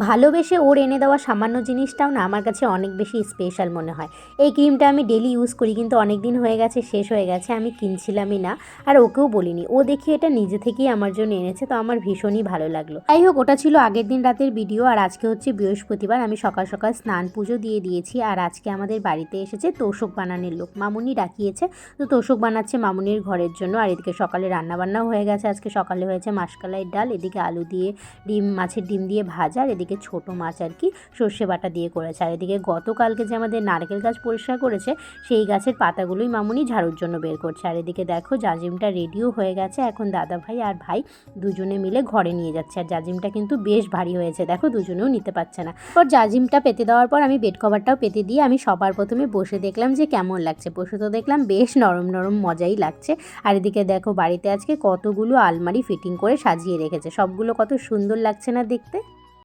ভালোবেসে ওর এনে দেওয়া সামান্য জিনিসটাও না আমার কাছে অনেক বেশি স্পেশাল মনে হয়। এই ক্রিমটা আমি ডেলি ইউজ করি, কিন্তু অনেক দিন হয়ে গেছে, শেষ হয়ে গেছে, আমি কিনছিলামই না আর ওকেও বলিনি। ও দেখি এটা নিজে থেকেই আমার জন্য এনেছে, তো আমার ভীষণই ভালো লাগলো। যাই হোক, ওটা ছিল আগের দিন রাতের ভিডিও। আর আজকে হচ্ছে বৃহস্পতিবার, আমি সকাল সকাল স্নান পুজো দিয়ে দিয়েছি। আর আজকে আমাদের বাড়িতে এসেছে তোষক বানানোর লোক, মামুনি ডাকিয়েছে, তো তোষক বানাচ্ছে মামুনির ঘরের জন্য। আর এদিকে সকালে রান্নাবান্নাও হয়ে গেছে। আজকে সকালে হয়েছে মাসকলাইয়ের ডাল, এদিকে আলু দিয়ে মাছের ডিম দিয়ে ভাজা, আর এদিকে ছোটো মাছ আর কি সর্ষে বাটা দিয়ে করেছে। আর এদিকে গতকালকে যে আমাদের নারকেল গাছ পরিষ্কার করেছে, সেই গাছের পাতাগুলোই মামুনি ঝাড়ুর জন্য বের করছে। আর এদিকে দেখো জাজিমটা রেডিও হয়ে গেছে, এখন দাদা ভাই আর ভাই দুজনে মিলে ঘরে নিয়ে যাচ্ছে। আর জাজিমটা কিন্তু বেশ ভারী হয়েছে, দেখো দুজনেও নিতে পারছে না। ওর জাজিমটা পেতে দেওয়ার পর আমি বেড কভারটাও পেতে দিয়ে আমি সবার প্রথমে বসে দেখলাম যে কেমন লাগছে। বসে তো দেখলাম বেশ নরম নরম, মজাই লাগছে। আর এদিকে দেখো বাড়িতে আজকে কতগুলো আলমারি ফিটিং করে সাজিয়ে রেখেছে, সবগুলো কত সুন্দর লাগছে না দেখতে।